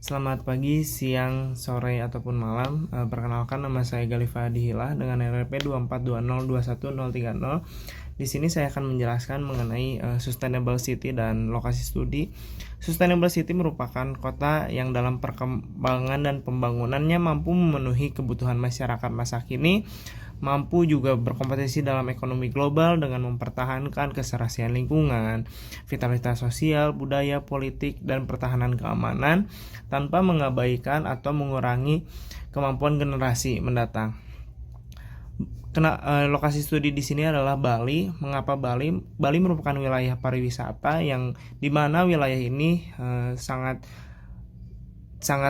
Selamat pagi, siang, sore, ataupun malam. Perkenalkan, nama saya Galifa Dihilah dengan RP 24202130. Di sini saya akan menjelaskan mengenai Sustainable City dan lokasi studi. Sustainable City merupakan kota yang dalam perkembangan dan pembangunannya mampu memenuhi kebutuhan masyarakat masa kini, mampu juga berkompetisi dalam ekonomi global dengan mempertahankan keserasian lingkungan, vitalitas sosial, budaya, politik, dan pertahanan keamanan tanpa mengabaikan atau mengurangi kemampuan generasi mendatang. Lokasi studi di sini adalah Bali. Mengapa Bali? Bali merupakan wilayah pariwisata yang dimana wilayah ini sangat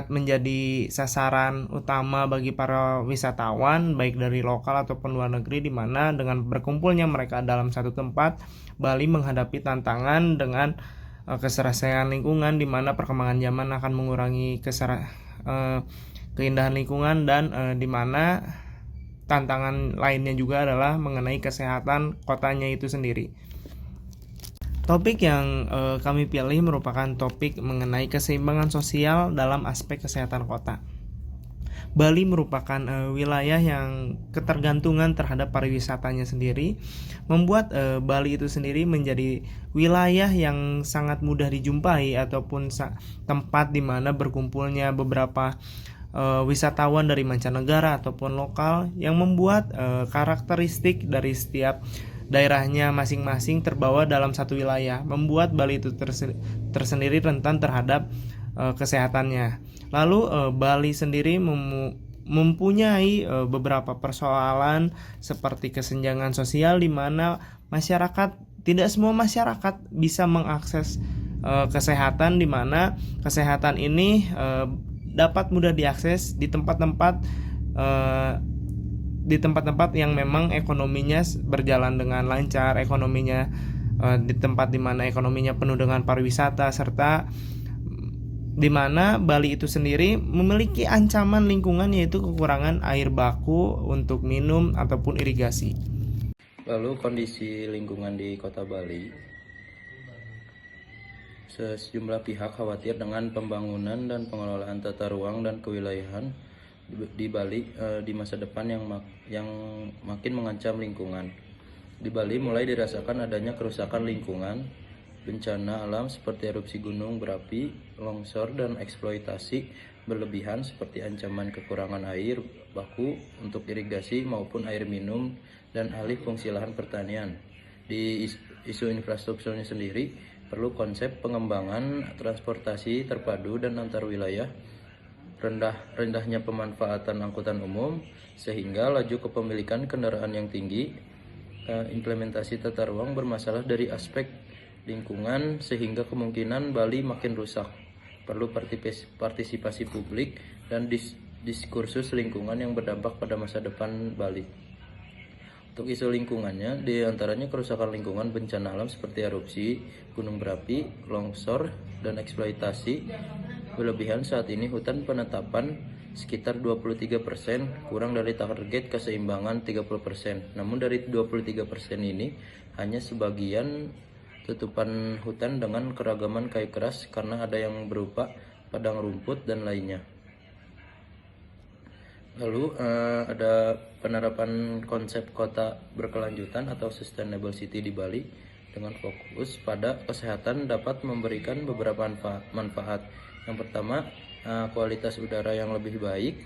menjadi sasaran utama bagi para wisatawan baik dari lokal ataupun luar negeri, di mana dengan berkumpulnya mereka dalam satu tempat, Bali menghadapi tantangan dengan keserasian lingkungan, di mana perkembangan zaman akan mengurangi keindahan lingkungan, dan di mana tantangan lainnya juga adalah mengenai kesehatan kotanya itu sendiri. Topik yang kami pilih merupakan topik mengenai keseimbangan sosial dalam aspek kesehatan kota. Bali merupakan wilayah yang ketergantungan terhadap pariwisatanya sendiri, membuat Bali itu sendiri menjadi wilayah yang sangat mudah dijumpai ataupun tempat di mana berkumpulnya beberapa wisatawan dari mancanegara ataupun lokal, yang membuat karakteristik dari setiap daerahnya masing-masing terbawa dalam satu wilayah, membuat Bali itu tersendiri rentan terhadap kesehatannya. Lalu Bali sendiri mempunyai beberapa persoalan seperti kesenjangan sosial, di mana tidak semua masyarakat bisa mengakses kesehatan, di mana kesehatan ini dapat mudah diakses di tempat-tempat yang memang ekonominya berjalan dengan lancar, di tempat di mana ekonominya penuh dengan pariwisata, serta di mana Bali itu sendiri memiliki ancaman lingkungan, yaitu kekurangan air baku untuk minum ataupun irigasi. Lalu kondisi lingkungan di Kota Bali, sejumlah pihak khawatir dengan pembangunan dan pengelolaan tata ruang dan kewilayahan di Bali di masa depan yang makin mengancam lingkungan. Di Bali mulai dirasakan adanya kerusakan lingkungan, bencana alam seperti erupsi gunung berapi, longsor, dan eksploitasi berlebihan seperti ancaman kekurangan air baku untuk irigasi maupun air minum, dan alih fungsi lahan pertanian. Di isu infrastrukturnya sendiri, perlu konsep pengembangan transportasi terpadu dan antar wilayah, rendahnya pemanfaatan angkutan umum sehingga laju kepemilikan kendaraan yang tinggi, implementasi tata ruang bermasalah dari aspek lingkungan sehingga kemungkinan Bali makin rusak. Perlu partisipasi publik dan diskursus lingkungan yang berdampak pada masa depan Bali. Untuk isu lingkungannya, diantaranya kerusakan lingkungan bencana alam seperti erupsi, gunung berapi, longsor, dan eksploitasi berlebihan. Saat ini hutan penetapan sekitar 23%, kurang dari target keseimbangan 30%. Namun dari 23% ini, hanya sebagian tutupan hutan dengan keragaman kayu keras karena ada yang berupa padang rumput dan lainnya. Lalu ada penerapan konsep kota berkelanjutan atau Sustainable City di Bali dengan fokus pada kesehatan dapat memberikan beberapa manfaat. Yang pertama, kualitas udara yang lebih baik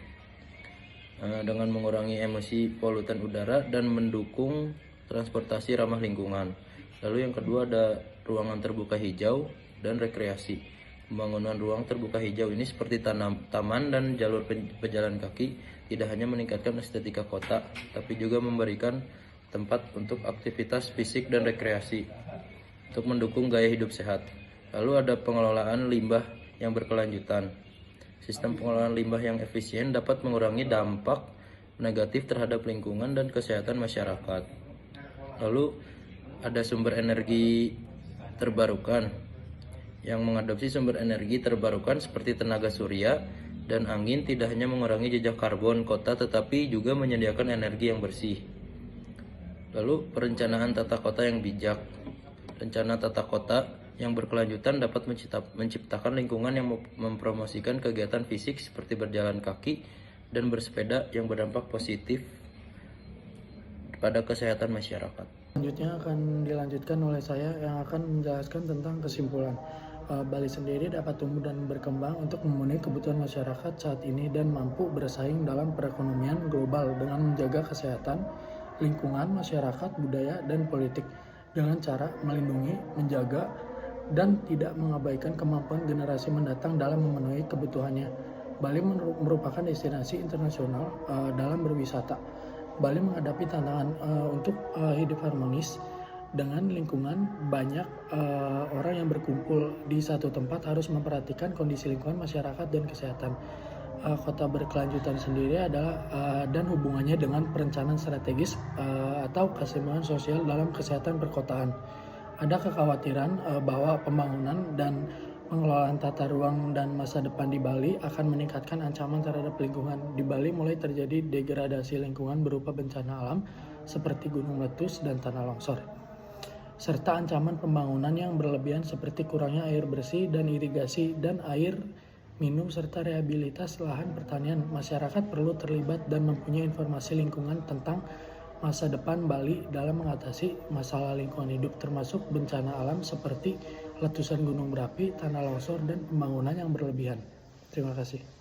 dengan mengurangi emisi polutan udara dan mendukung transportasi ramah lingkungan. Lalu yang kedua, ada ruangan terbuka hijau dan rekreasi. Pembangunan ruang terbuka hijau ini seperti taman dan jalur pejalan kaki tidak hanya meningkatkan estetika kota, tapi juga memberikan tempat untuk aktivitas fisik dan rekreasi untuk mendukung gaya hidup sehat. Lalu ada pengelolaan limbah yang berkelanjutan. Sistem pengelolaan limbah yang efisien dapat mengurangi dampak negatif terhadap lingkungan dan kesehatan masyarakat. Lalu ada sumber energi terbarukan. Yang mengadopsi sumber energi terbarukan seperti tenaga surya dan angin tidak hanya mengurangi jejak karbon kota, tetapi juga menyediakan energi yang bersih. Lalu perencanaan tata kota yang bijak. Rencana tata kota yang berkelanjutan dapat menciptakan lingkungan yang mempromosikan kegiatan fisik seperti berjalan kaki dan bersepeda yang berdampak positif pada kesehatan masyarakat. Selanjutnya akan dilanjutkan oleh saya yang akan menjelaskan tentang kesimpulan. Bali sendiri dapat tumbuh dan berkembang untuk memenuhi kebutuhan masyarakat saat ini dan mampu bersaing dalam perekonomian global dengan menjaga kesehatan, lingkungan, masyarakat, budaya, dan politik dengan cara melindungi, menjaga, dan tidak mengabaikan kemampuan generasi mendatang dalam memenuhi kebutuhannya. Bali merupakan destinasi internasional dalam berwisata. Bali menghadapi tantangan untuk hidup harmonis dengan lingkungan. Banyak orang yang berkumpul di satu tempat harus memperhatikan kondisi lingkungan, masyarakat, dan kesehatan. Kota berkelanjutan sendiri adalah dan hubungannya dengan perencanaan strategis atau keseimbangan sosial dalam kesehatan perkotaan. Ada kekhawatiran bahwa pembangunan dan pengelolaan tata ruang dan masa depan di Bali akan meningkatkan ancaman terhadap lingkungan. Di Bali mulai terjadi degradasi lingkungan berupa bencana alam seperti gunung meletus dan tanah longsor, serta ancaman pembangunan yang berlebihan seperti kurangnya air bersih dan irigasi dan air minum serta rehabilitas lahan pertanian. Masyarakat perlu terlibat dan mempunyai informasi lingkungan tentang masa depan Bali dalam mengatasi masalah lingkungan hidup termasuk bencana alam seperti letusan gunung berapi, tanah longsor, dan pembangunan yang berlebihan. Terima kasih.